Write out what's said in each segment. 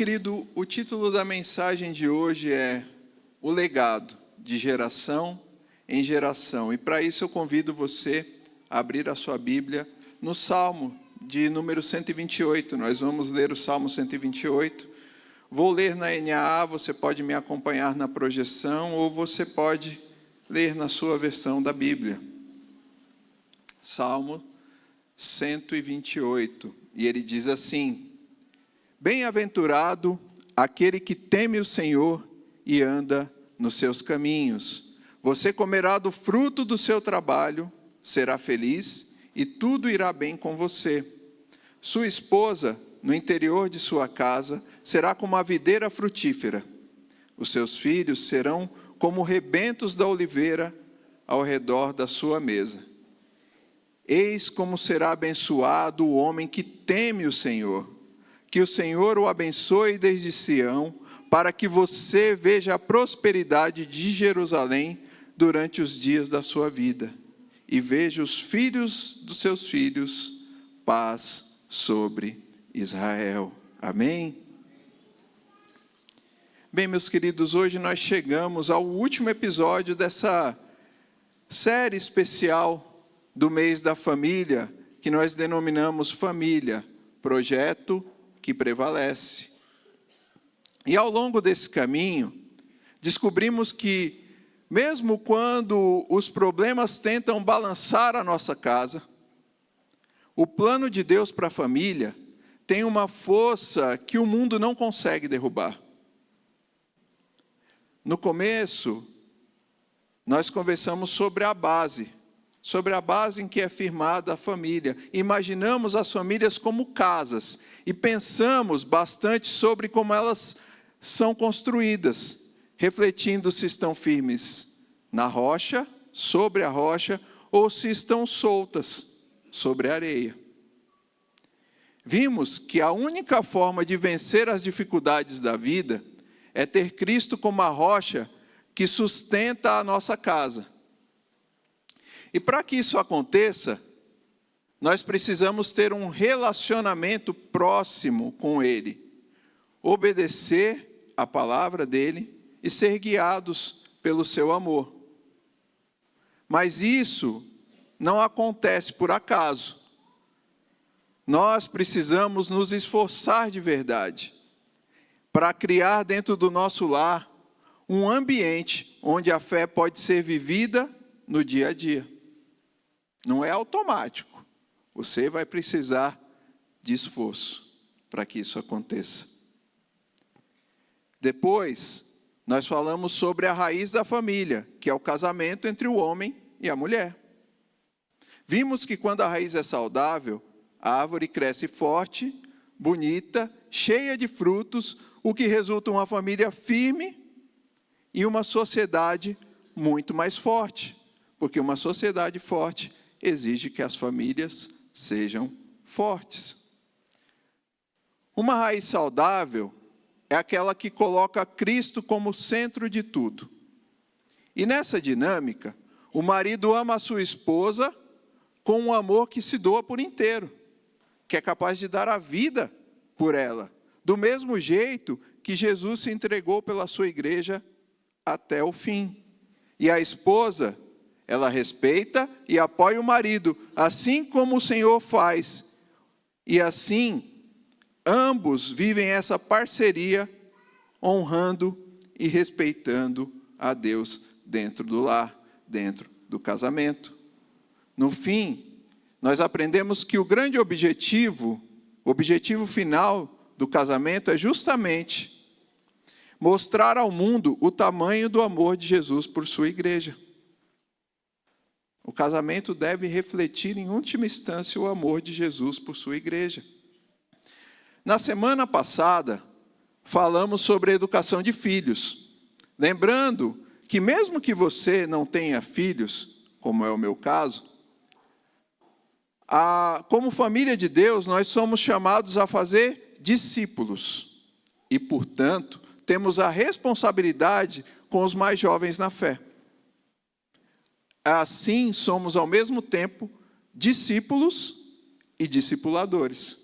querido, o título da mensagem de hoje é O Legado, de geração em geração. E para isso eu convido você a abrir a sua Bíblia no Salmo de número 128. Nós vamos ler o Salmo 128. Vou ler na NAA, você pode me acompanhar na projeção ou você pode ler na sua versão da Bíblia. Salmo 128. E ele diz assim: Bem-aventurado aquele que teme o Senhor e anda nos seus caminhos. Você comerá do fruto do seu trabalho, será feliz e tudo irá bem com você. Sua esposa, no interior de sua casa, será como a videira frutífera. Os seus filhos serão como rebentos da oliveira ao redor da sua mesa. Eis como será abençoado o homem que teme o Senhor. Que o Senhor o abençoe desde Sião, para que você veja a prosperidade de Jerusalém durante os dias da sua vida, e veja os filhos dos seus filhos, paz sobre Israel. Amém? Bem, meus queridos, hoje nós chegamos ao último episódio dessa série especial do mês da família, que nós denominamos Família, Projeto que Prevalece. E ao longo desse caminho, descobrimos que, mesmo quando os problemas tentam balançar a nossa casa, o plano de Deus para a família tem uma força que o mundo não consegue derrubar. No começo, nós conversamos sobre a base em que é firmada a família. Imaginamos as famílias como casas e pensamos bastante sobre como elas são construídas, refletindo se estão firmes na rocha, sobre a rocha, ou se estão soltas sobre a areia. Vimos que a única forma de vencer as dificuldades da vida é ter Cristo como a rocha que sustenta a nossa casa. E para que isso aconteça, nós precisamos ter um relacionamento próximo com Ele, obedecer a palavra dEle e ser guiados pelo seu amor. Mas isso não acontece por acaso. Nós precisamos nos esforçar de verdade para criar dentro do nosso lar um ambiente onde a fé pode ser vivida no dia a dia. Não é automático. Você vai precisar de esforço para que isso aconteça. Depois, nós falamos sobre a raiz da família, que é o casamento entre o homem e a mulher. Vimos que quando a raiz é saudável, a árvore cresce forte, bonita, cheia de frutos, o que resulta em uma família firme e uma sociedade muito mais forte. Porque uma sociedade forte exige que as famílias sejam fortes. Uma raiz saudável é aquela que coloca Cristo como centro de tudo. E nessa dinâmica, o marido ama a sua esposa com um amor que se doa por inteiro, que é capaz de dar a vida por ela, do mesmo jeito que Jesus se entregou pela sua igreja até o fim. E a esposa, ela respeita e apoia o marido, assim como o Senhor faz. E assim, ambos vivem essa parceria, honrando e respeitando a Deus dentro do lar, dentro do casamento. No fim, nós aprendemos que o grande objetivo, o objetivo final do casamento é justamente mostrar ao mundo o tamanho do amor de Jesus por sua igreja. O casamento deve refletir, em última instância, o amor de Jesus por sua igreja. Na semana passada, falamos sobre a educação de filhos. Lembrando que mesmo que você não tenha filhos, como é o meu caso, como família de Deus, nós somos chamados a fazer discípulos. E, portanto, temos a responsabilidade com os mais jovens na fé. Assim, somos ao mesmo tempo discípulos e discipuladores.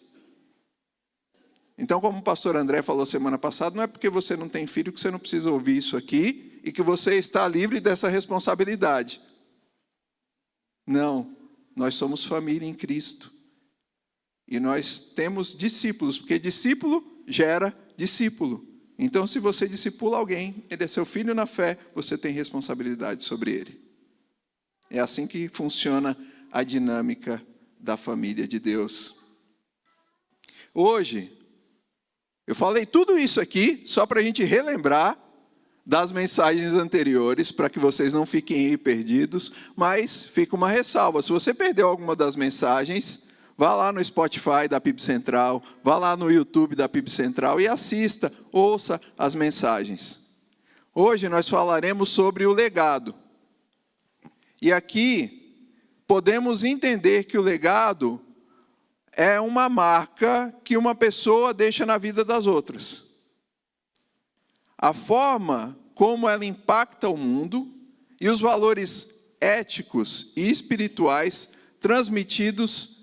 Então, como o pastor André falou semana passada, não é porque você não tem filho que você não precisa ouvir isso aqui e que você está livre dessa responsabilidade. Não, nós somos família em Cristo. E nós temos discípulos, porque discípulo gera discípulo. Então, se você discipula alguém, ele é seu filho na fé, você tem responsabilidade sobre ele. É assim que funciona a dinâmica da família de Deus. Hoje, eu falei tudo isso aqui só para a gente relembrar das mensagens anteriores, para que vocês não fiquem aí perdidos, mas fica uma ressalva. Se você perdeu alguma das mensagens, vá lá no Spotify da PIB Central, vá lá no YouTube da PIB Central e assista, ouça as mensagens. Hoje nós falaremos sobre o legado. E aqui podemos entender que o legado é uma marca que uma pessoa deixa na vida das outras. A forma como ela impacta o mundo e os valores éticos e espirituais transmitidos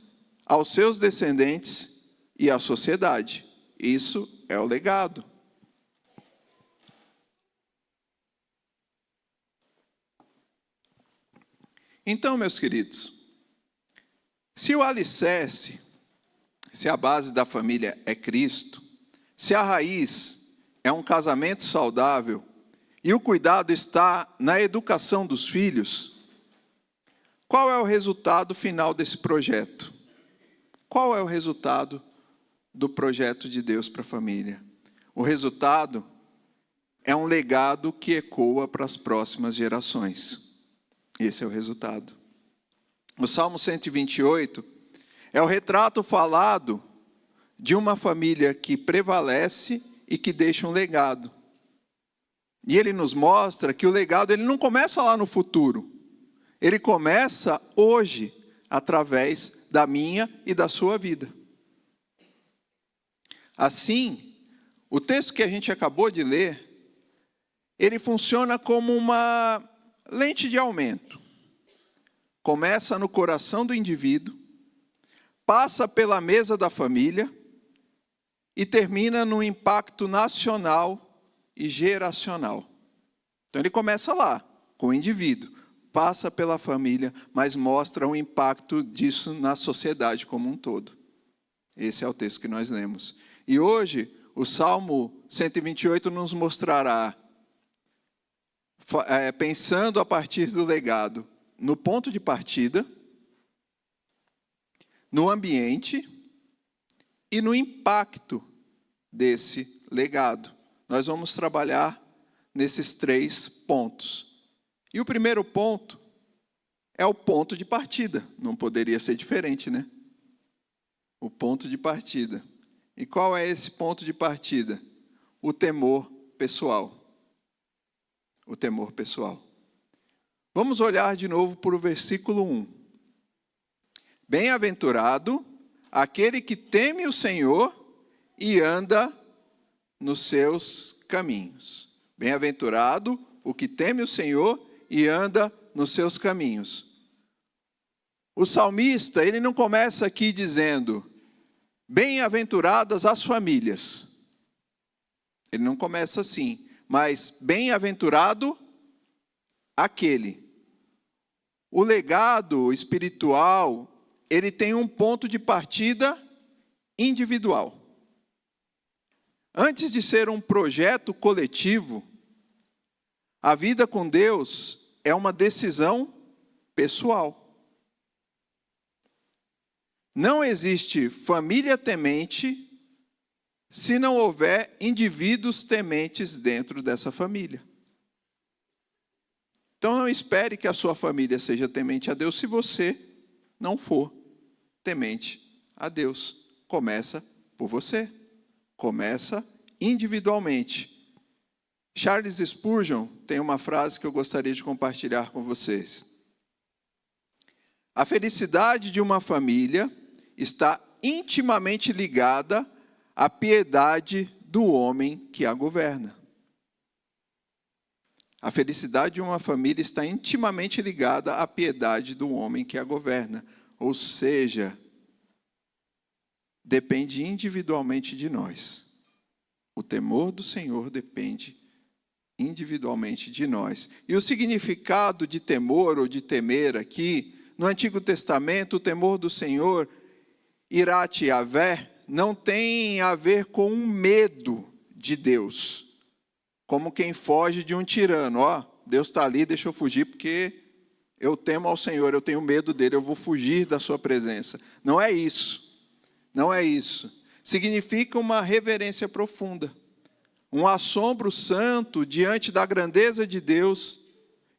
aos seus descendentes e à sociedade. Isso é o legado. Então, meus queridos, se o alicerce, se a base da família é Cristo, se a raiz é um casamento saudável e o cuidado está na educação dos filhos, qual é o resultado final desse projeto? Qual é o resultado do projeto de Deus para a família? O resultado é um legado que ecoa para as próximas gerações. Esse é o resultado. O Salmo 128 é o retrato falado de uma família que prevalece e que deixa um legado. E ele nos mostra que o legado ele não começa lá no futuro. Ele começa hoje, através da minha e da sua vida. Assim, o texto que a gente acabou de ler, ele funciona como uma lente de aumento. Começa no coração do indivíduo, passa pela mesa da família e termina no impacto nacional e geracional. Então ele começa lá, com o indivíduo, passa pela família, mas mostra o impacto disso na sociedade como um todo. Esse é o texto que nós lemos. E hoje, o Salmo 128 nos mostrará, pensando a partir do legado, no ponto de partida, no ambiente e no impacto desse legado. Nós vamos trabalhar nesses 3 pontos. E o primeiro ponto é o ponto de partida. Não poderia ser diferente, né? O ponto de partida. E qual é esse ponto de partida? O temor pessoal. O temor pessoal. Vamos olhar de novo para o versículo 1. Bem-aventurado aquele que teme o Senhor e anda nos seus caminhos. Bem-aventurado o que teme o Senhor e anda nos seus caminhos. O salmista, ele não começa aqui dizendo, bem-aventuradas as famílias. Ele não começa assim, mas bem-aventurado aquele. O legado espiritual, ele tem um ponto de partida individual. Antes de ser um projeto coletivo, a vida com Deus é uma decisão pessoal. Não existe família temente se não houver indivíduos tementes dentro dessa família. Então não espere que a sua família seja temente a Deus se você não for temente a Deus. Começa por você. Começa individualmente. Charles Spurgeon tem uma frase que eu gostaria de compartilhar com vocês. A felicidade de uma família está intimamente ligada à piedade do homem que a governa. A felicidade de uma família está intimamente ligada à piedade do homem que a governa. Ou seja, depende individualmente de nós. O temor do Senhor depende individualmente de nós. E o significado de temor ou de temer aqui, no Antigo Testamento, o temor do Senhor, Irat Yavé, não tem a ver com um medo de Deus, como quem foge de um tirano. Deus está ali, deixa eu fugir porque eu temo ao Senhor, eu tenho medo dele, eu vou fugir da sua presença. Não é isso. Não é isso. Significa uma reverência profunda, um assombro santo diante da grandeza de Deus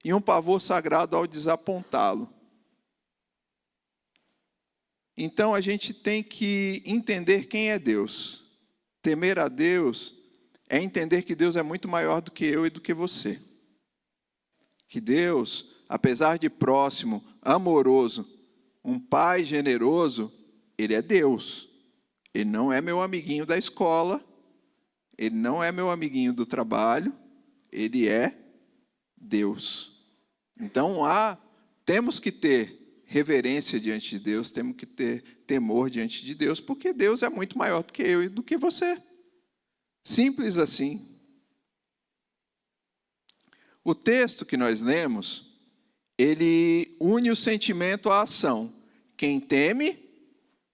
e um pavor sagrado ao desapontá-lo. Então a gente tem que entender quem é Deus. Temer a Deus é entender que Deus é muito maior do que eu e do que você. Que Deus, apesar de próximo, amoroso, um pai generoso, Ele é Deus. Ele não é meu amiguinho da escola, Ele não é meu amiguinho do trabalho, Ele é Deus. Então temos que ter reverência diante de Deus, temos que ter temor diante de Deus, porque Deus é muito maior do que eu e do que você. Simples assim. O texto que nós lemos, ele une o sentimento à ação. Quem teme,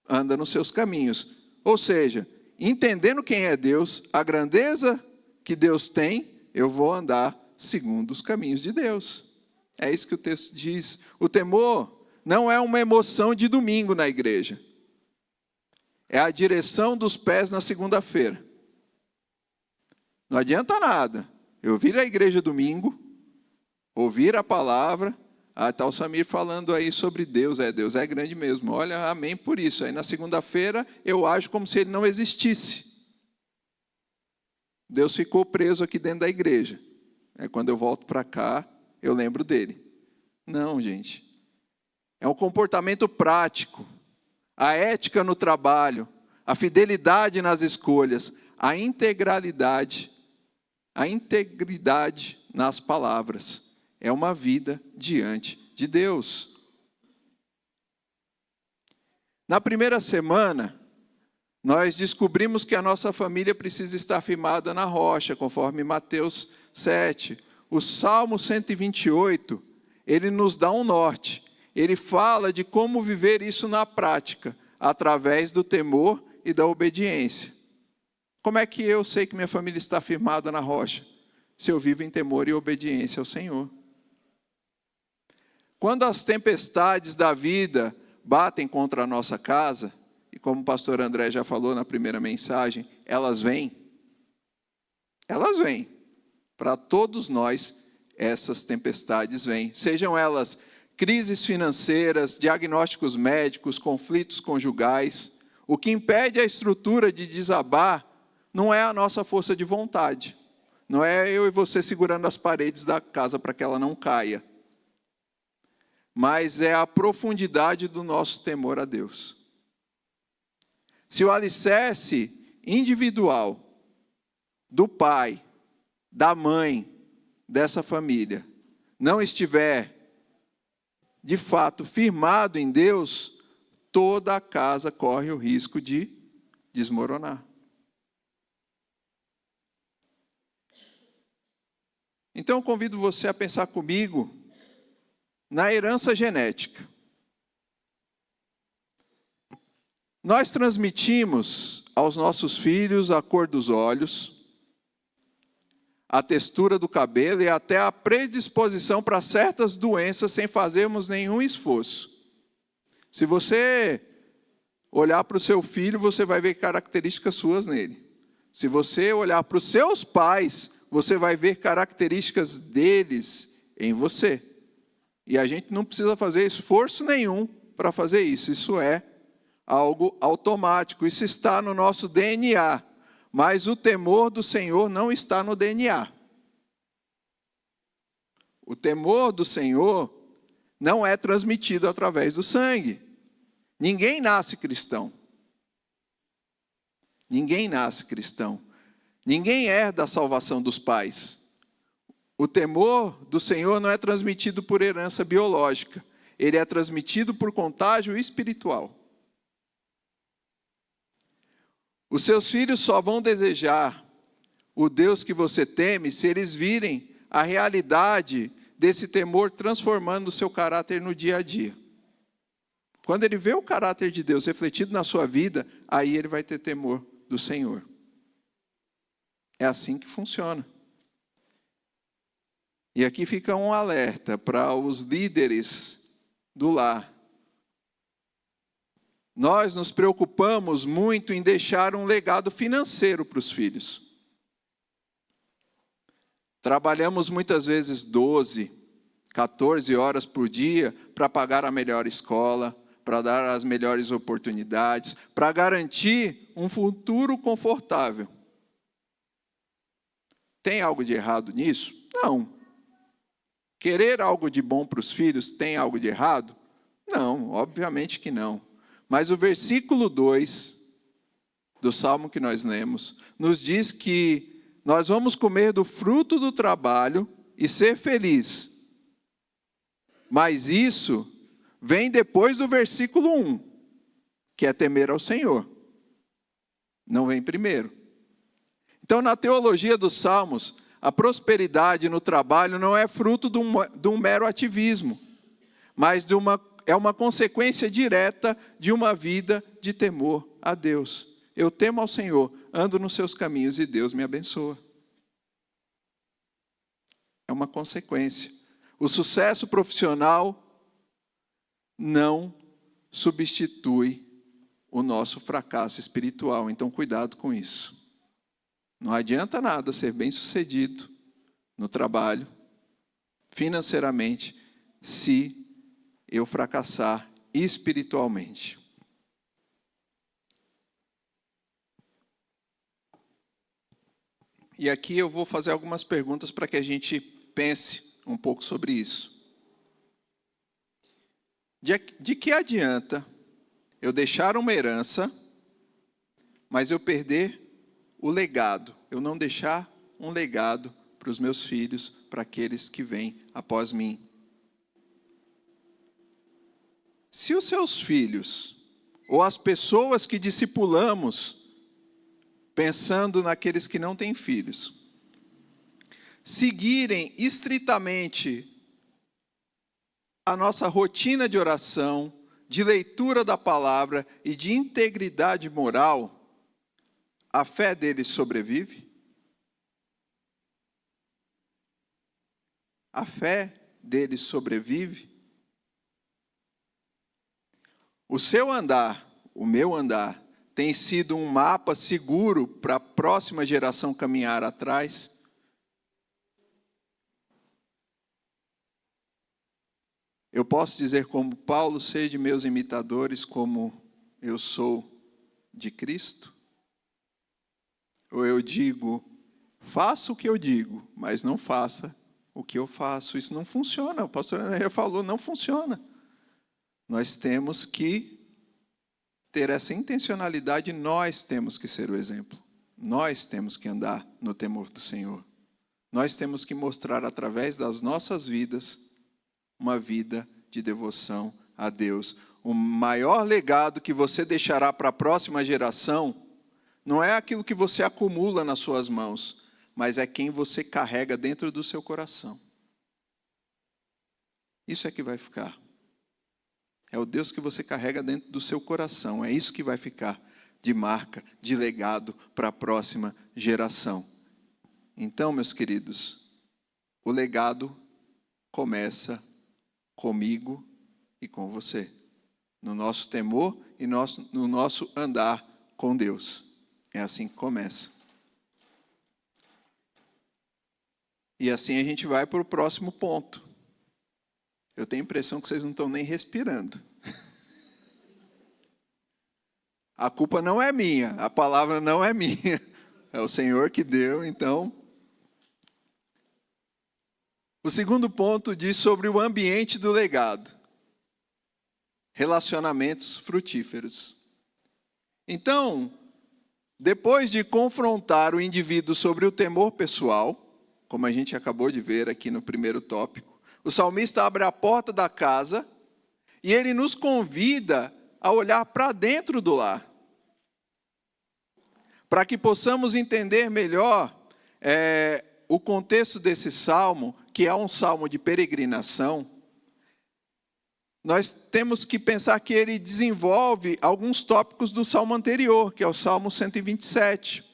anda nos seus caminhos. Ou seja, entendendo quem é Deus, a grandeza que Deus tem, eu vou andar segundo os caminhos de Deus. É isso que o texto diz. O temor não é uma emoção de domingo na igreja. É a direção dos pés na segunda-feira. Não adianta nada eu vir à igreja domingo, ouvir a palavra, está o Samir falando aí sobre Deus, Deus é grande mesmo, olha, amém por isso. Aí na segunda-feira eu ajo como se Ele não existisse. Deus ficou preso aqui dentro da igreja. Quando eu volto para cá, eu lembro dele. Não, gente. É um comportamento prático. A ética no trabalho, a fidelidade nas escolhas, a integridade nas palavras. É uma vida diante de Deus. Na primeira semana, nós descobrimos que a nossa família precisa estar firmada na rocha, conforme Mateus 7. O Salmo 128, ele nos dá um norte. Ele fala de como viver isso na prática, através do temor e da obediência. Como é que eu sei que minha família está firmada na rocha? Se eu vivo em temor e obediência ao Senhor. Quando as tempestades da vida batem contra a nossa casa, e como o pastor André já falou na primeira mensagem, elas vêm. Elas vêm. Para todos nós, essas tempestades vêm. Sejam elas crises financeiras, diagnósticos médicos, conflitos conjugais. O que impede a estrutura de desabar não é a nossa força de vontade. Não é eu e você segurando as paredes da casa para que ela não caia. Mas é a profundidade do nosso temor a Deus. Se o alicerce individual do pai, da mãe, dessa família, não estiver, de fato, firmado em Deus, toda a casa corre o risco de desmoronar. Então, eu convido você a pensar comigo na herança genética. Nós transmitimos aos nossos filhos a cor dos olhos, a textura do cabelo e até a predisposição para certas doenças sem fazermos nenhum esforço. Se você olhar para o seu filho, você vai ver características suas nele. Se você olhar para os seus pais, você vai ver características deles em você. E a gente não precisa fazer esforço nenhum para fazer isso. Isso é algo automático. Isso está no nosso DNA. Mas o temor do Senhor não está no DNA. O temor do Senhor não é transmitido através do sangue. Ninguém nasce cristão. Ninguém nasce cristão. Ninguém herda a salvação dos pais. O temor do Senhor não é transmitido por herança biológica. Ele é transmitido por contágio espiritual. Os seus filhos só vão desejar o Deus que você teme se eles virem a realidade desse temor transformando o seu caráter no dia a dia. Quando ele vê o caráter de Deus refletido na sua vida, aí ele vai ter temor do Senhor. É assim que funciona. E aqui fica um alerta para os líderes do lar. Nós nos preocupamos muito em deixar um legado financeiro para os filhos. Trabalhamos muitas vezes 12, 14 horas por dia para pagar a melhor escola, para dar as melhores oportunidades, para garantir um futuro confortável. Tem algo de errado nisso? Não. Querer algo de bom para os filhos tem algo de errado? Não, obviamente que não. Mas o versículo 2 do Salmo que nós lemos nos diz que nós vamos comer do fruto do trabalho e ser feliz. Mas isso vem depois do versículo 1, que é temer ao Senhor. Não vem primeiro. Então, na teologia dos Salmos, a prosperidade no trabalho não é fruto de um mero ativismo, mas é uma consequência direta de uma vida de temor a Deus. Eu temo ao Senhor, ando nos seus caminhos e Deus me abençoa. É uma consequência. O sucesso profissional não substitui o nosso fracasso espiritual, então cuidado com isso. Não adianta nada ser bem-sucedido no trabalho, financeiramente, se eu fracassar espiritualmente. E aqui eu vou fazer algumas perguntas para que a gente pense um pouco sobre isso. De que adianta eu deixar uma herança, mas eu perder o legado, eu não deixar um legado para os meus filhos, para aqueles que vêm após mim? Se os seus filhos, ou as pessoas que discipulamos, pensando naqueles que não têm filhos, seguirem estritamente a nossa rotina de oração, de leitura da palavra e de integridade moral, a fé deles sobrevive? A fé deles sobrevive? O seu andar, o meu andar, tem sido um mapa seguro para a próxima geração caminhar atrás? Eu posso dizer como Paulo, sede meus imitadores como eu sou de Cristo? Ou eu digo, faça o que eu digo, mas não faça o que eu faço? Isso não funciona. O pastor André falou, não funciona. Nós temos que ter essa intencionalidade, nós temos que ser o exemplo. Nós temos que andar no temor do Senhor. Nós temos que mostrar através das nossas vidas uma vida de devoção a Deus. O maior legado que você deixará para a próxima geração não é aquilo que você acumula nas suas mãos, mas é quem você carrega dentro do seu coração. Isso é que vai ficar. É o Deus que você carrega dentro do seu coração. É isso que vai ficar de marca, de legado para a próxima geração. Então, meus queridos, o legado começa comigo e com você. No nosso temor e no nosso andar com Deus. É assim que começa. E assim a gente vai para o próximo ponto. Eu tenho a impressão que vocês não estão nem respirando. A culpa não é minha, a palavra não é minha. É o Senhor que deu, então. O segundo ponto diz sobre o ambiente do legado. Relacionamentos frutíferos. Então, depois de confrontar o indivíduo sobre o temor pessoal, como a gente acabou de ver aqui no primeiro tópico, o salmista abre a porta da casa e ele nos convida a olhar para dentro do lar. para que possamos entender melhor o contexto desse salmo, que é um salmo de peregrinação, nós temos que pensar que ele desenvolve alguns tópicos do salmo anterior, que é o salmo 127.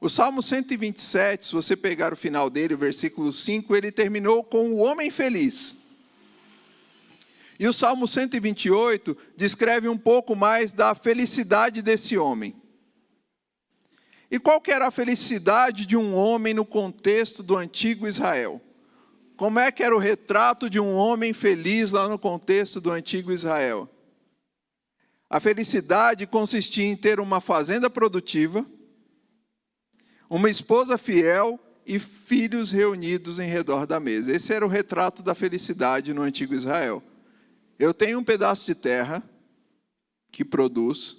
O salmo 127, se você pegar o final dele, o versículo 5, ele terminou com o homem feliz. E o salmo 128 descreve um pouco mais da felicidade desse homem. E qual que era a felicidade de um homem no contexto do antigo Israel? Como é que era o retrato de um homem feliz lá no contexto do antigo Israel? A felicidade consistia em ter uma fazenda produtiva, uma esposa fiel e filhos reunidos em redor da mesa. Esse era o retrato da felicidade no antigo Israel. Eu tenho um pedaço de terra que produz,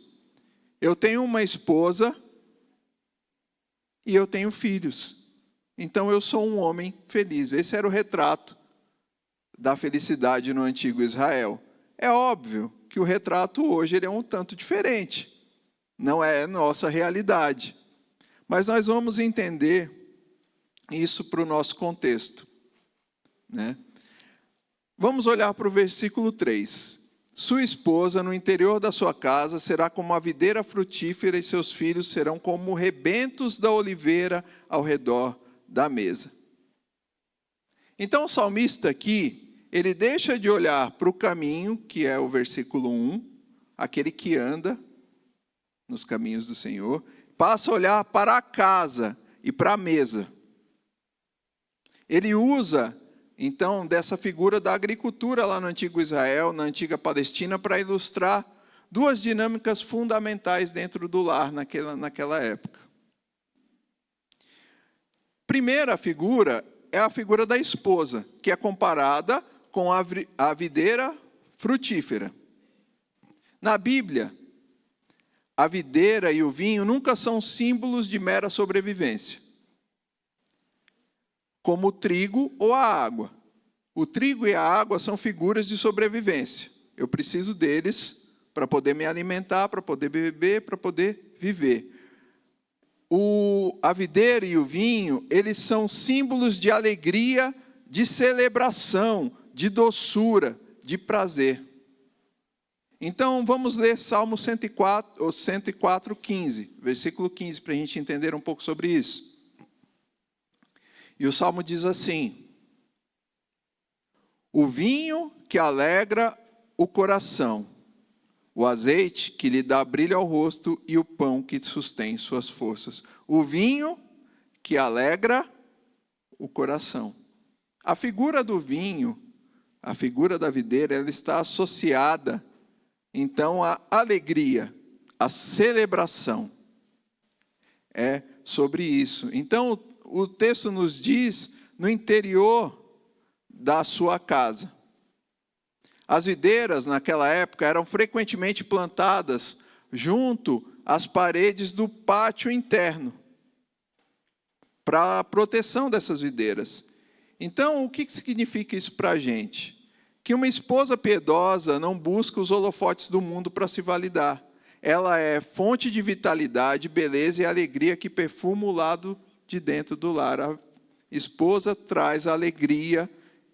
eu tenho uma esposa e eu tenho filhos. Então eu sou um homem feliz. Esse era o retrato da felicidade no antigo Israel. É óbvio que o retrato hoje ele é um tanto diferente. Não é nossa realidade. Mas nós vamos entender isso para o nosso contexto, né? Vamos olhar para o versículo 3. Sua esposa no interior da sua casa será como a videira frutífera e seus filhos serão como rebentos da oliveira ao redor da mesa. Então o salmista aqui, ele deixa de olhar para o caminho, que é o versículo 1, aquele que anda nos caminhos do Senhor, passa a olhar para a casa e para a mesa. Ele usa, então, dessa figura da agricultura lá no antigo Israel, na antiga Palestina, para ilustrar duas dinâmicas fundamentais dentro do lar naquela época. Primeira figura é a figura da esposa, que é comparada com a videira frutífera. Na Bíblia, a videira e o vinho nunca são símbolos de mera sobrevivência, como o trigo ou a água. O trigo e a água são figuras de sobrevivência. Eu preciso deles para poder me alimentar, para poder beber, para poder viver. A videira e o vinho, eles são símbolos de alegria, de celebração, de doçura, de prazer. Então, vamos ler Salmo 104, 15, versículo 15, para a gente entender um pouco sobre isso. E o Salmo diz assim: o vinho que alegra o coração, o azeite que lhe dá brilho ao rosto e o pão que sustém suas forças. O vinho que alegra o coração. A figura do vinho, a figura da videira, ela está associada, então, à alegria, à celebração. É sobre isso. Então, o texto nos diz, no interior da sua casa. As videiras, naquela época, eram frequentemente plantadas junto às paredes do pátio interno, para a proteção dessas videiras. Então, o que significa isso para a gente? Que uma esposa piedosa não busca os holofotes do mundo para se validar. Ela é fonte de vitalidade, beleza e alegria que perfuma o lado de dentro do lar. A esposa traz alegria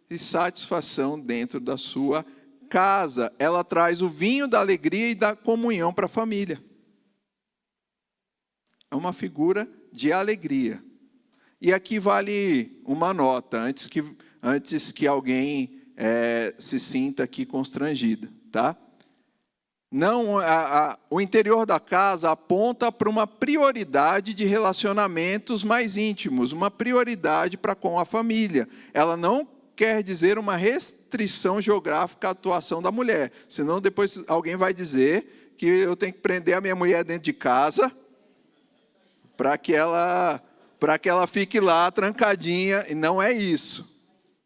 e satisfação dentro da sua casa. Ela traz o vinho da alegria e da comunhão para a família. É uma figura de alegria. E aqui vale uma nota, antes que alguém se sinta aqui constrangido, tá? Não, o interior da casa aponta para uma prioridade de relacionamentos mais íntimos, uma prioridade para com a família. Ela não quer dizer uma restrição geográfica à atuação da mulher, senão depois alguém vai dizer que eu tenho que prender a minha mulher dentro de casa para que ela fique lá trancadinha, e não é isso,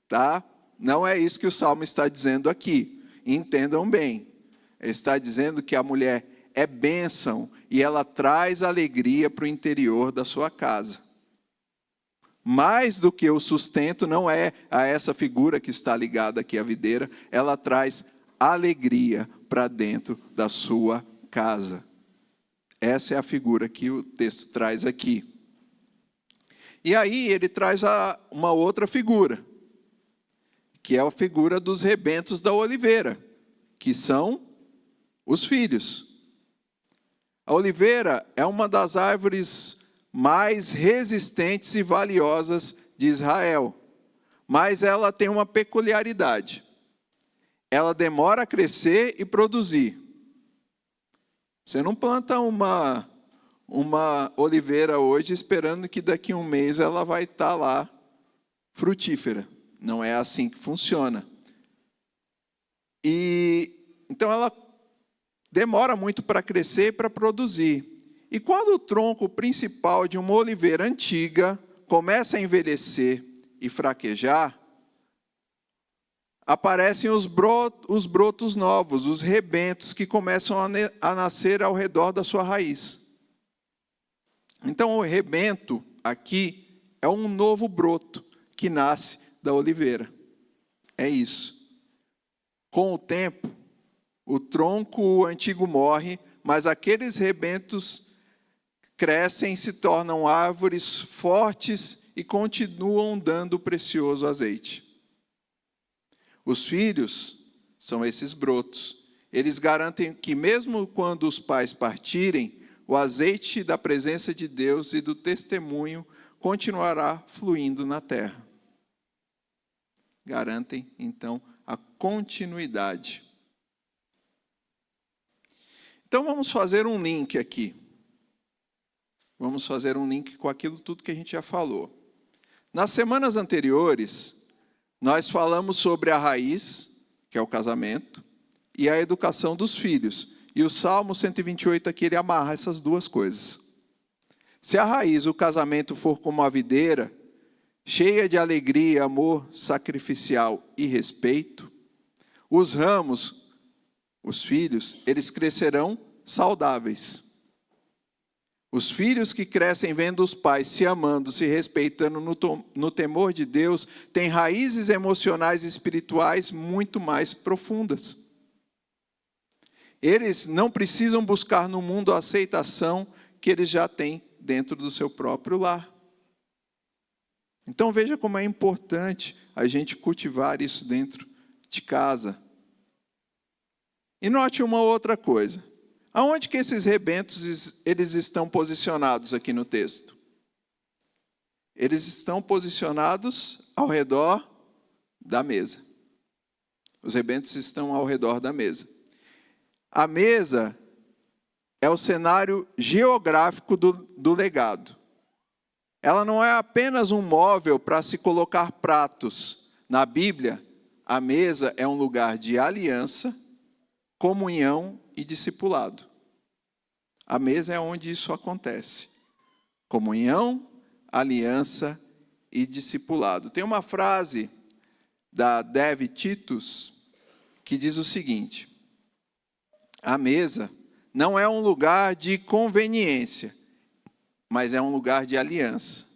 tá? Não é isso que o Salmo está dizendo aqui, entendam bem. Ele está dizendo que a mulher é bênção e ela traz alegria para o interior da sua casa. Mais do que o sustento, não é a essa figura que está ligada aqui à videira, ela traz alegria para dentro da sua casa. Essa é a figura que o texto traz aqui. E aí ele traz uma outra figura, que é a figura dos rebentos da oliveira, que são os filhos. A oliveira é uma das árvores mais resistentes e valiosas de Israel, mas ela tem uma peculiaridade. Ela demora a crescer e produzir. Você não planta uma oliveira hoje esperando que daqui a um mês ela vai estar lá frutífera. Não é assim que funciona. Então ela demora muito para crescer e para produzir. E quando o tronco principal de uma oliveira antiga começa a envelhecer e fraquejar, aparecem os brotos novos, os rebentos que começam a nascer ao redor da sua raiz. Então, o rebento aqui é um novo broto que nasce da oliveira. É isso. Com o tempo, o tronco antigo morre, mas aqueles rebentos crescem, se tornam árvores fortes e continuam dando o precioso azeite. Os filhos são esses brotos. Eles garantem que mesmo quando os pais partirem, o azeite da presença de Deus e do testemunho continuará fluindo na terra. Garantem, então, a continuidade. Então, vamos fazer um link aqui. Vamos fazer um link com aquilo tudo que a gente já falou. Nas semanas anteriores, nós falamos sobre a raiz, que é o casamento, e a educação dos filhos. E o Salmo 128 aqui, ele amarra essas duas coisas. Se a raiz, o casamento, for como a videira, cheia de alegria, amor sacrificial e respeito, os ramos, os filhos, eles crescerão saudáveis. Os filhos que crescem vendo os pais se amando, se respeitando no temor de Deus, têm raízes emocionais e espirituais muito mais profundas. Eles não precisam buscar no mundo a aceitação que eles já têm dentro do seu próprio lar. Então veja como é importante a gente cultivar isso dentro de casa. E note uma outra coisa. Aonde que esses rebentos eles estão posicionados aqui no texto? Eles estão posicionados ao redor da mesa. Os rebentos estão ao redor da mesa. A mesa é o cenário geográfico do legado. Ela não é apenas um móvel para se colocar pratos. Na Bíblia, a mesa é um lugar de aliança, comunhão e discipulado. A mesa é onde isso acontece. Comunhão, aliança e discipulado. Tem uma frase da Dev Titus que diz o seguinte: a mesa não é um lugar de conveniência, mas é um lugar de aliança.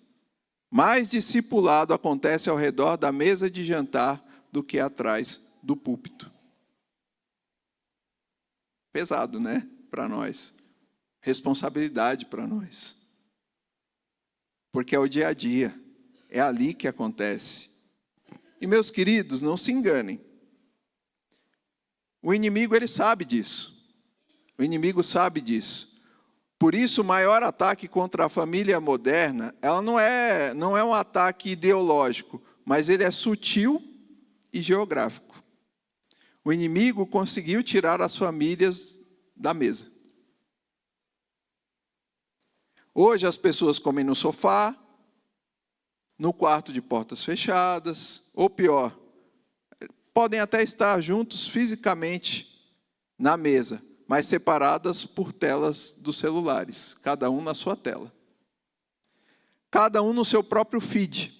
Mais discipulado acontece ao redor da mesa de jantar do que atrás do púlpito. Pesado, né? Para nós. Responsabilidade para nós. Porque é o dia a dia. É ali que acontece. E, meus queridos, não se enganem. O inimigo, ele sabe disso. O inimigo sabe disso. Por isso, o maior ataque contra a família moderna, ela não é um ataque ideológico, mas ele é sutil e geográfico. O inimigo conseguiu tirar as famílias da mesa. Hoje as pessoas comem no sofá, no quarto de portas fechadas, ou pior, podem até estar juntos fisicamente na mesa, mas separadas por telas dos celulares, cada um na sua tela. Cada um no seu próprio feed.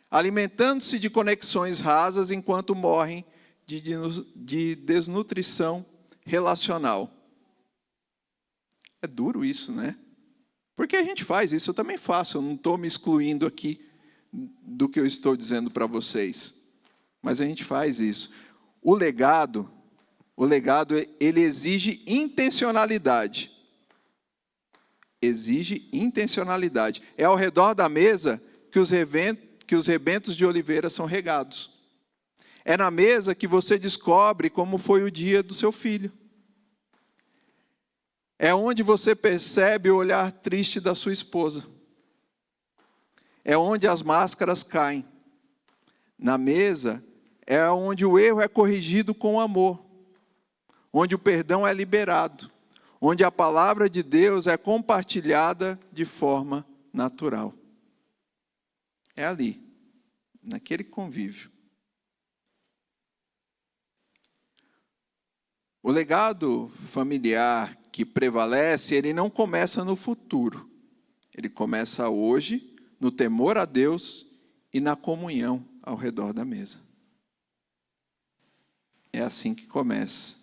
Alimentando-se de conexões rasas enquanto morrem de desnutrição relacional. É duro isso, né? Porque a gente faz isso, eu também faço, eu não estou me excluindo aqui do que eu estou dizendo para vocês. Mas a gente faz isso. O legado O legado, ele exige intencionalidade. Exige intencionalidade. É ao redor da mesa que os rebentos de oliveira são regados. É na mesa que você descobre como foi o dia do seu filho. É onde você percebe o olhar triste da sua esposa. É onde as máscaras caem. Na mesa é onde o erro é corrigido com amor. Onde o perdão é liberado. Onde a palavra de Deus é compartilhada de forma natural. É ali, naquele convívio. O legado familiar que prevalece, ele não começa no futuro. Ele começa hoje, no temor a Deus e na comunhão ao redor da mesa. É assim que começa.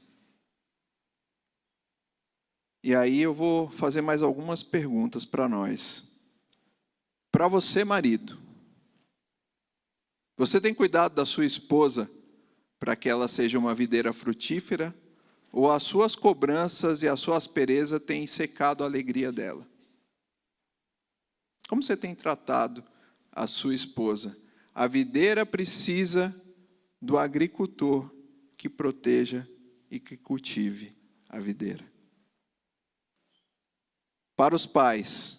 E aí eu vou fazer mais algumas perguntas para nós. Para você, marido, você tem cuidado da sua esposa para que ela seja uma videira frutífera? Ou as suas cobranças e a sua aspereza têm secado a alegria dela? Como você tem tratado a sua esposa? A videira precisa do agricultor que proteja e que cultive a videira. Para os pais,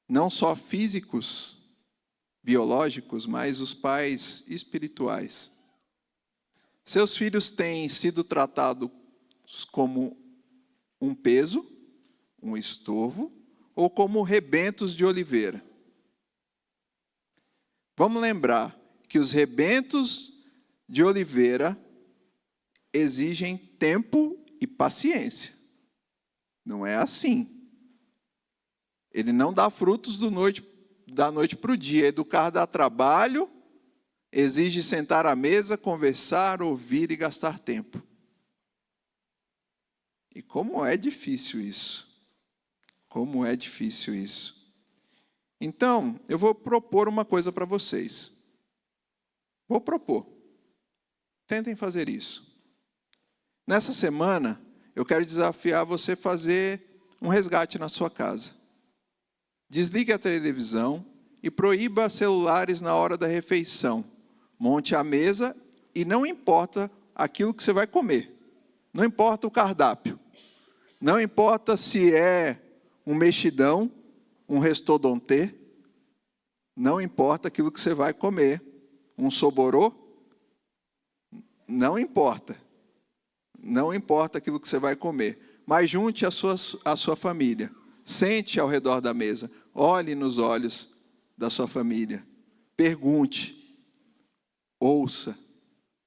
não só físicos, biológicos, mas os pais espirituais. Seus filhos têm sido tratados como um peso, um estorvo, ou como rebentos de oliveira? Vamos lembrar que os rebentos de oliveira exigem tempo e paciência. Não é assim. Ele não dá frutos da noite para o dia. Educar dá trabalho, exige sentar à mesa, conversar, ouvir e gastar tempo. E como é difícil isso. Como é difícil isso. Então, eu vou propor uma coisa para vocês. Vou propor. Tentem fazer isso. Nessa semana, eu quero desafiar você a fazer um resgate na sua casa. Desligue a televisão e proíba celulares na hora da refeição. Monte a mesa e não importa aquilo que você vai comer. Não importa o cardápio. Não importa se é um mexidão, um restaurante. Não importa aquilo que você vai comer. Um soborô. Não importa. Não importa aquilo que você vai comer. Mas junte a sua família. Sente ao redor da mesa. Olhe nos olhos da sua família. Pergunte. Ouça.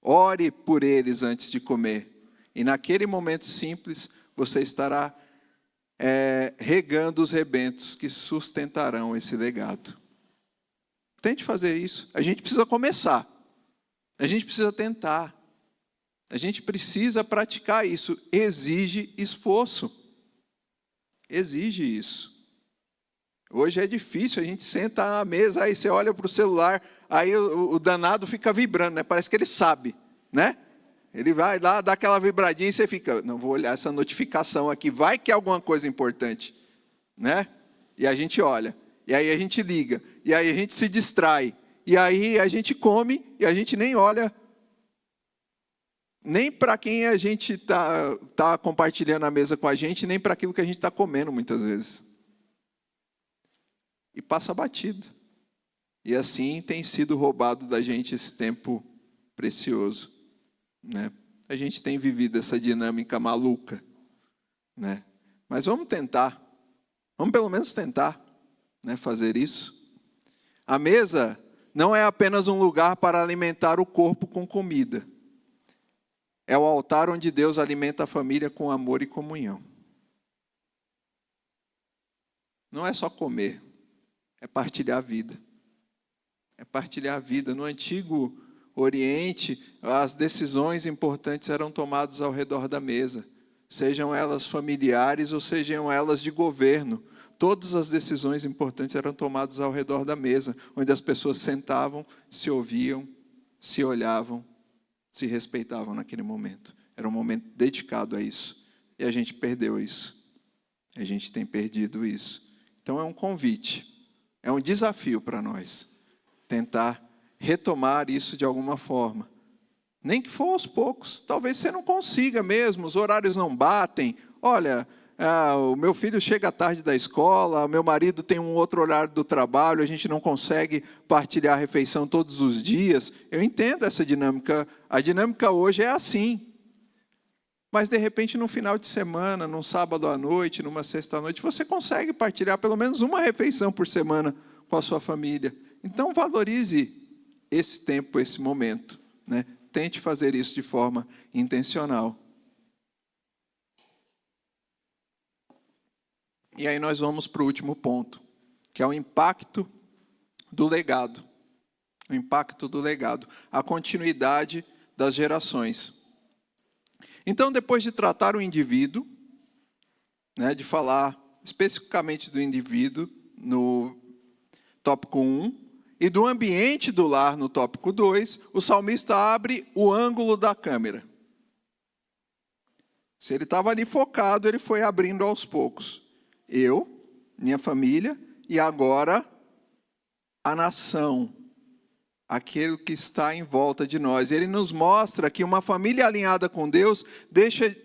Ore por eles antes de comer. E naquele momento simples, você estará regando os rebentos que sustentarão esse legado. Tente fazer isso. A gente precisa começar. A gente precisa tentar. A gente precisa praticar isso. Exige esforço. Exige isso. Hoje é difícil, a gente senta na mesa, aí você olha para o celular, aí o danado fica vibrando, né? Parece que ele sabe, né? Ele vai lá, dá aquela vibradinha e você fica, não vou olhar essa notificação aqui, vai que é alguma coisa importante, né? E a gente olha, e aí a gente liga, e aí a gente se distrai, e aí a gente come e a gente nem olha nem para quem a gente tá compartilhando a mesa com a gente, nem para aquilo que a gente está comendo muitas vezes. E passa batido. E assim tem sido roubado da gente esse tempo precioso. Né? A gente tem vivido essa dinâmica maluca. Né? Mas vamos tentar. Vamos pelo menos tentar, né, fazer isso. A mesa não é apenas um lugar para alimentar o corpo com comida. É o altar onde Deus alimenta a família com amor e comunhão. Não é só comer, é partilhar a vida. É partilhar a vida. No Antigo Oriente, as decisões importantes eram tomadas ao redor da mesa. Sejam elas familiares ou sejam elas de governo. Todas as decisões importantes eram tomadas ao redor da mesa, onde as pessoas sentavam, se ouviam, se olhavam, se respeitavam naquele momento. Era um momento dedicado a isso. E a gente perdeu isso. A gente tem perdido isso. Então é um convite, é um desafio para nós tentar retomar isso de alguma forma. Nem que for aos poucos. Talvez você não consiga mesmo, os horários não batem. Olha, o meu filho chega à tarde da escola, o meu marido tem um outro horário do trabalho, a gente não consegue partilhar a refeição todos os dias. Eu entendo essa dinâmica. A dinâmica hoje é assim. Mas, de repente, no final de semana, num sábado à noite, numa sexta à noite, você consegue partilhar pelo menos uma refeição por semana com a sua família. Então, valorize esse tempo, esse momento, né? Tente fazer isso de forma intencional. E aí nós vamos para o último ponto, que é o impacto do legado. O impacto do legado, a continuidade das gerações. Então, depois de tratar o indivíduo, né, de falar especificamente do indivíduo no tópico 1, e do ambiente do lar no tópico 2, o salmista abre o ângulo da câmera. Se ele estava ali focado, ele foi abrindo aos poucos. Eu, minha família, e agora a nação, aquele que está em volta de nós. Ele nos mostra que uma família alinhada com Deus deixa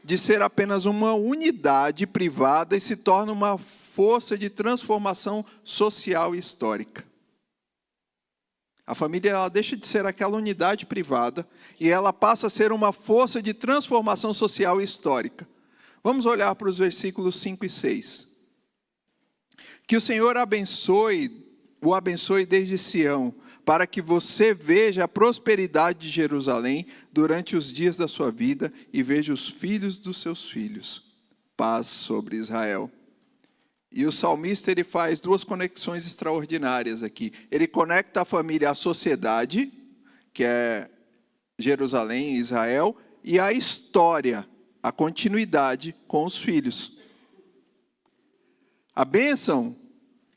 de ser apenas uma unidade privada e se torna uma força de transformação social e histórica. A família ela deixa de ser aquela unidade privada e ela passa a ser uma força de transformação social e histórica. Vamos olhar para os versículos 5 e 6. Que o Senhor o abençoe desde Sião, para que você veja a prosperidade de Jerusalém durante os dias da sua vida e veja os filhos dos seus filhos. Paz sobre Israel. E o salmista ele faz duas conexões extraordinárias aqui. Ele conecta a família à sociedade, que é Jerusalém e Israel, e a história, a continuidade com os filhos. A bênção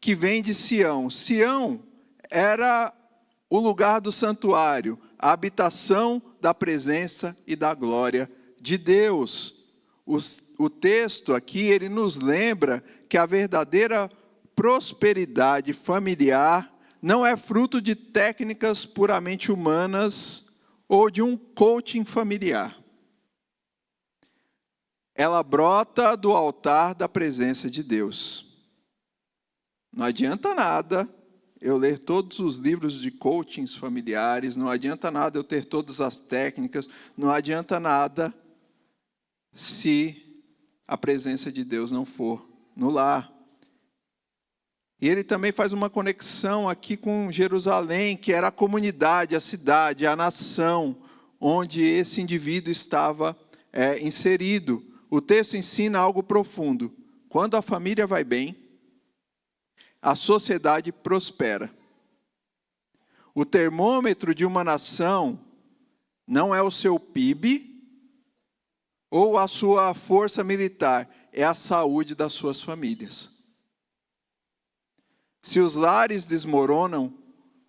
que vem de Sião. Sião era o lugar do santuário, a habitação da presença e da glória de Deus. O texto aqui, ele nos lembra que a verdadeira prosperidade familiar não é fruto de técnicas puramente humanas ou de um coaching familiar. Ela brota do altar da presença de Deus. Não adianta nada eu ler todos os livros de coachings familiares, não adianta nada eu ter todas as técnicas, não adianta nada se a presença de Deus não for no lar. E ele também faz uma conexão aqui com Jerusalém, que era a comunidade, a cidade, a nação, onde esse indivíduo estava inserido. O texto ensina algo profundo. Quando a família vai bem, a sociedade prospera. O termômetro de uma nação não é o seu PIB ou a sua força militar, é a saúde das suas famílias. Se os lares desmoronam,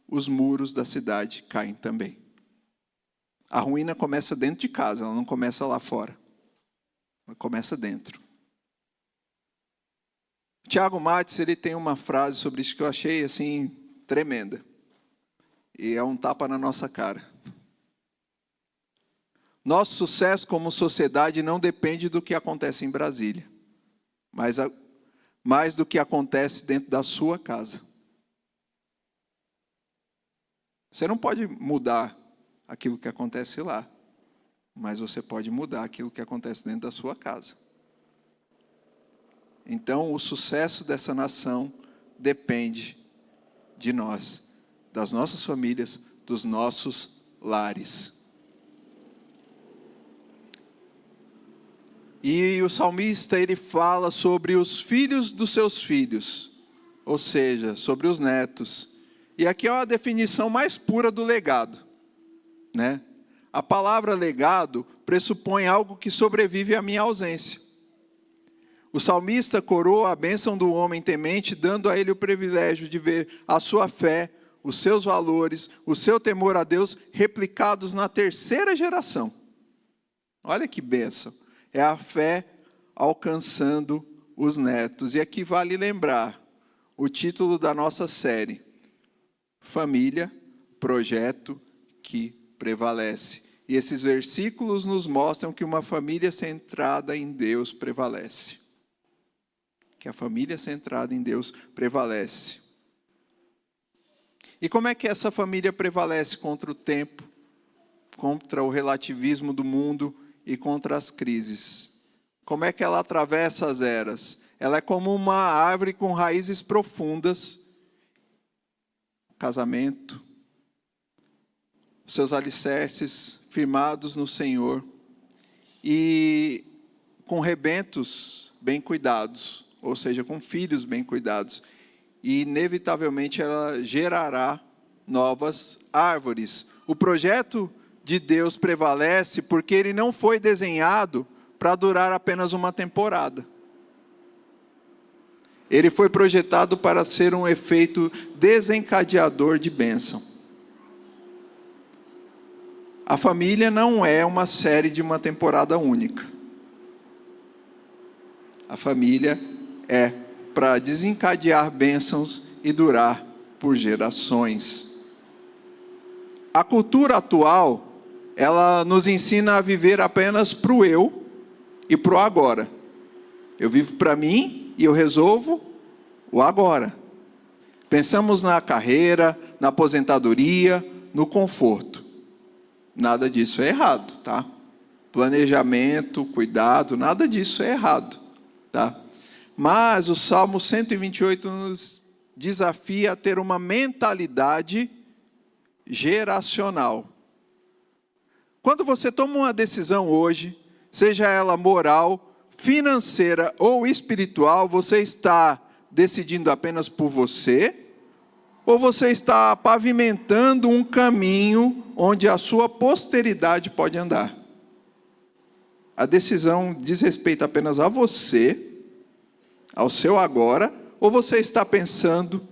os muros da cidade caem também. A ruína começa dentro de casa, ela não começa lá fora. Ela começa dentro. Tiago Mates, ele tem uma frase sobre isso que eu achei assim tremenda. E é um tapa na nossa cara. Nosso sucesso como sociedade não depende do que acontece em Brasília, mas mais do que acontece dentro da sua casa. Você não pode mudar aquilo que acontece lá, mas você pode mudar aquilo que acontece dentro da sua casa. Então, o sucesso dessa nação depende de nós, das nossas famílias, dos nossos lares. E o salmista, ele fala sobre os filhos dos seus filhos, ou seja, sobre os netos. E aqui é uma definição mais pura do legado, né? A palavra legado pressupõe algo que sobrevive à minha ausência. O salmista coroa a bênção do homem temente, dando a ele o privilégio de ver a sua fé, os seus valores, o seu temor a Deus replicados na terceira geração. Olha que bênção. É a fé alcançando os netos. E aqui vale lembrar o título da nossa série: Família, Projeto que Prevalece. E esses versículos nos mostram que uma família centrada em Deus prevalece. Que a família centrada em Deus prevalece. E como é que essa família prevalece contra o tempo, contra o relativismo do mundo e contra as crises? Como é que ela atravessa as eras? Ela é como uma árvore com raízes profundas. Casamento, seus alicerces firmados no Senhor e com rebentos bem cuidados, ou seja, com filhos bem cuidados. E inevitavelmente ela gerará novas árvores. O projeto de Deus prevalece porque ele não foi desenhado para durar apenas uma temporada. Ele foi projetado para ser um efeito desencadeador de bênção. A família não é uma série de uma temporada única. A família é para desencadear bênçãos e durar por gerações. A cultura atual, ela nos ensina a viver apenas para o eu e para o agora. Eu vivo para mim e eu resolvo o agora. Pensamos na carreira, na aposentadoria, no conforto. Nada disso é errado, tá? Planejamento, cuidado, nada disso é errado, tá? Mas o Salmo 128 nos desafia a ter uma mentalidade geracional. Quando você toma uma decisão hoje, seja ela moral, financeira ou espiritual, você está decidindo apenas por você? Ou você está pavimentando um caminho onde a sua posteridade pode andar? A decisão diz respeito apenas a você, ao seu agora, ou você está pensando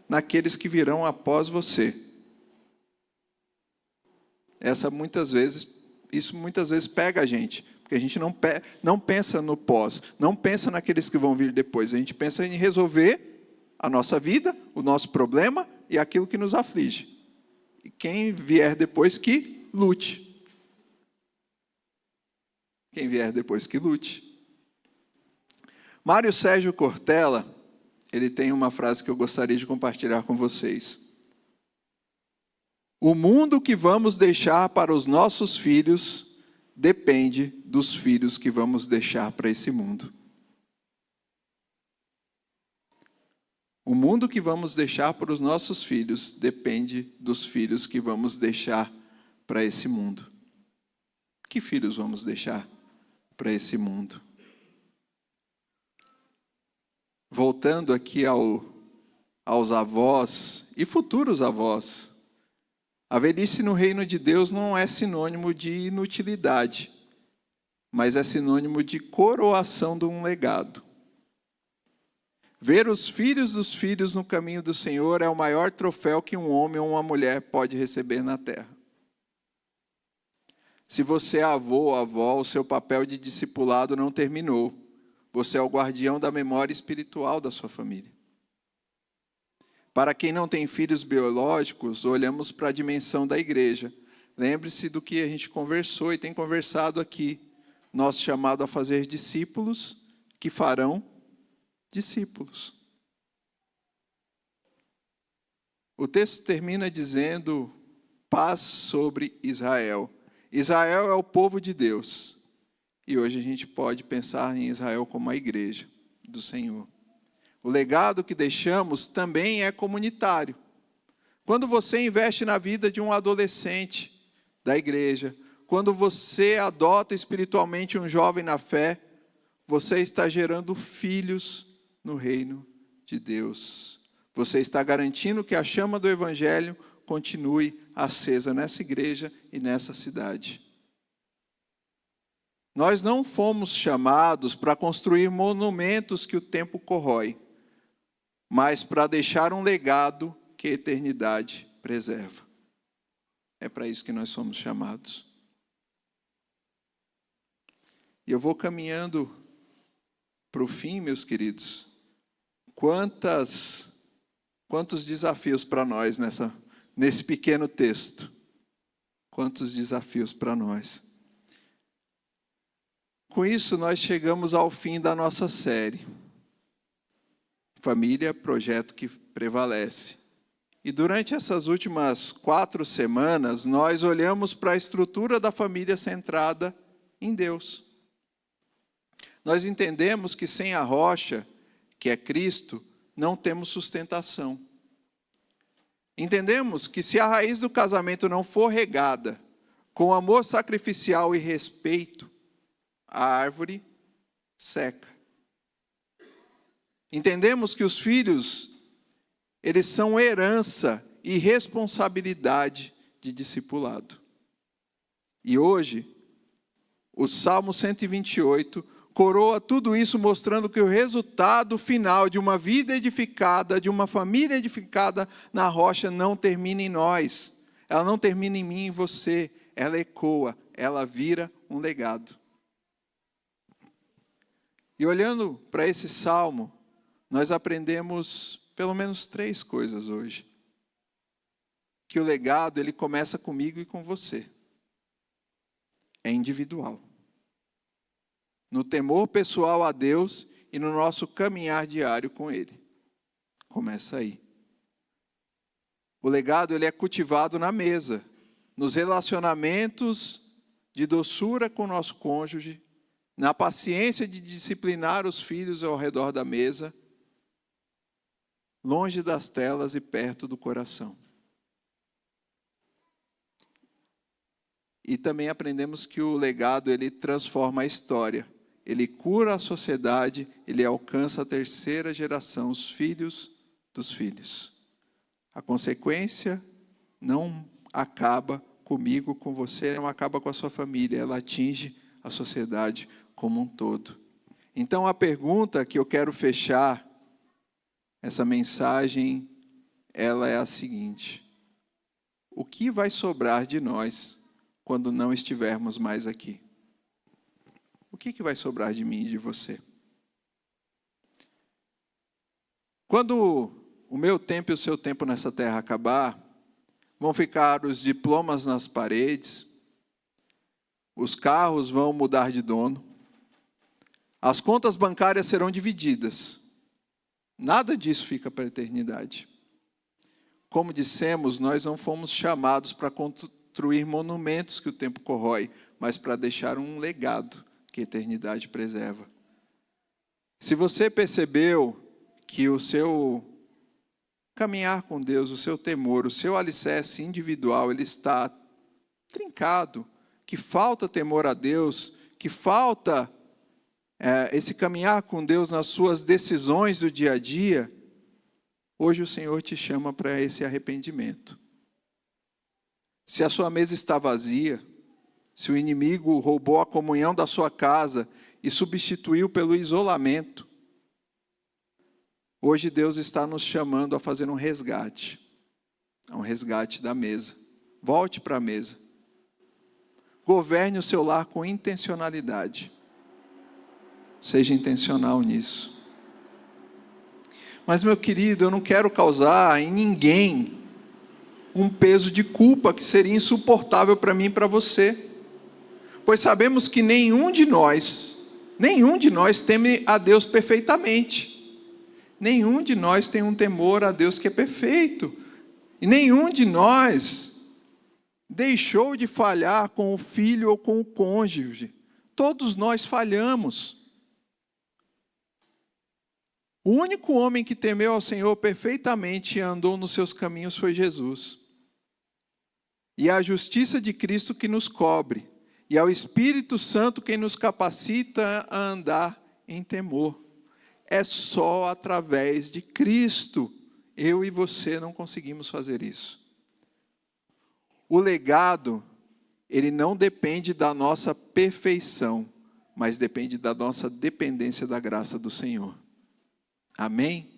naqueles que virão após você? Isso muitas vezes pega a gente, porque a gente não pensa no pós, não pensa naqueles que vão vir depois, a gente pensa em resolver a nossa vida, o nosso problema e aquilo que nos aflige. E quem vier depois que lute. Quem vier depois que lute. Mário Sérgio Cortella, ele tem uma frase que eu gostaria de compartilhar com vocês. O mundo que vamos deixar para os nossos filhos depende dos filhos que vamos deixar para esse mundo. O mundo que vamos deixar para os nossos filhos depende dos filhos que vamos deixar para esse mundo. Que filhos vamos deixar para esse mundo? Voltando aqui aos avós e futuros avós, a velhice no reino de Deus não é sinônimo de inutilidade, mas é sinônimo de coroação de um legado. Ver os filhos dos filhos no caminho do Senhor é o maior troféu que um homem ou uma mulher pode receber na terra. Se você é avô ou avó, o seu papel de discipulado não terminou. Você é o guardião da memória espiritual da sua família. Para quem não tem filhos biológicos, olhamos para a dimensão da igreja. Lembre-se do que a gente conversou e tem conversado aqui. Nosso chamado a fazer discípulos que farão discípulos. O texto termina dizendo: paz sobre Israel. Israel é o povo de Deus. E hoje a gente pode pensar em Israel como a igreja do Senhor. O legado que deixamos também é comunitário. Quando você investe na vida de um adolescente da igreja, quando você adota espiritualmente um jovem na fé, você está gerando filhos no reino de Deus. Você está garantindo que a chama do Evangelho continue acesa nessa igreja e nessa cidade. Nós não fomos chamados para construir monumentos que o tempo corrói, mas para deixar um legado que a eternidade preserva. É para isso que nós somos chamados. E eu vou caminhando para o fim, meus queridos. Quantos desafios para nós nesse pequeno texto. Quantos desafios para nós. Com isso, nós chegamos ao fim da nossa série. Família, projeto que prevalece. E durante essas últimas 4 semanas, nós olhamos para a estrutura da família centrada em Deus. Nós entendemos que sem a rocha, que é Cristo, não temos sustentação. Entendemos que se a raiz do casamento não for regada com amor sacrificial e respeito, a árvore seca. Entendemos que os filhos, eles são herança e responsabilidade de discipulado. E hoje, o Salmo 128 coroa tudo isso, mostrando que o resultado final de uma vida edificada, de uma família edificada na rocha, não termina em nós. Ela não termina em mim e em você. Ela ecoa, ela vira um legado. E olhando para esse salmo, nós aprendemos pelo menos 3 coisas hoje. Que o legado, ele começa comigo e com você. É individual. No temor pessoal a Deus e no nosso caminhar diário com Ele. Começa aí. O legado, ele é cultivado na mesa, nos relacionamentos de doçura com o nosso cônjuge, na paciência de disciplinar os filhos ao redor da mesa, longe das telas e perto do coração. E também aprendemos que o legado, ele transforma a história. Ele cura a sociedade, ele alcança a 3ª geração, os filhos dos filhos. A consequência não acaba comigo, com você, não acaba com a sua família, ela atinge a sociedade como um todo. Então a pergunta que eu quero fechar essa mensagem, ela é a seguinte: o que vai sobrar de nós quando não estivermos mais aqui? O que vai sobrar de mim e de você? Quando o meu tempo e o seu tempo nessa terra acabar, vão ficar os diplomas nas paredes, os carros vão mudar de dono, as contas bancárias serão divididas. Nada disso fica para a eternidade. Como dissemos, nós não fomos chamados para construir monumentos que o tempo corrói, mas para deixar um legado que a eternidade preserva. Se você percebeu que o seu caminhar com Deus, o seu temor, o seu alicerce individual, ele está trincado, que falta temor a Deus, que falta esse caminhar com Deus nas suas decisões do dia a dia, hoje o Senhor te chama para esse arrependimento. Se a sua mesa está vazia, se o inimigo roubou a comunhão da sua casa e substituiu pelo isolamento, hoje Deus está nos chamando a fazer um resgate da mesa. Volte para a mesa. Governe o seu lar com intencionalidade. Seja intencional nisso. Mas, meu querido, eu não quero causar em ninguém um peso de culpa que seria insuportável para mim e para você. Pois sabemos que nenhum de nós teme a Deus perfeitamente. Nenhum de nós tem um temor a Deus que é perfeito. E nenhum de nós deixou de falhar com o filho ou com o cônjuge. Todos nós falhamos. O único homem que temeu ao Senhor perfeitamente e andou nos seus caminhos foi Jesus. E é a justiça de Cristo que nos cobre. E é o Espírito Santo quem nos capacita a andar em temor. É só através de Cristo. Eu e você não conseguimos fazer isso. O legado, ele não depende da nossa perfeição, mas depende da nossa dependência da graça do Senhor. Amém?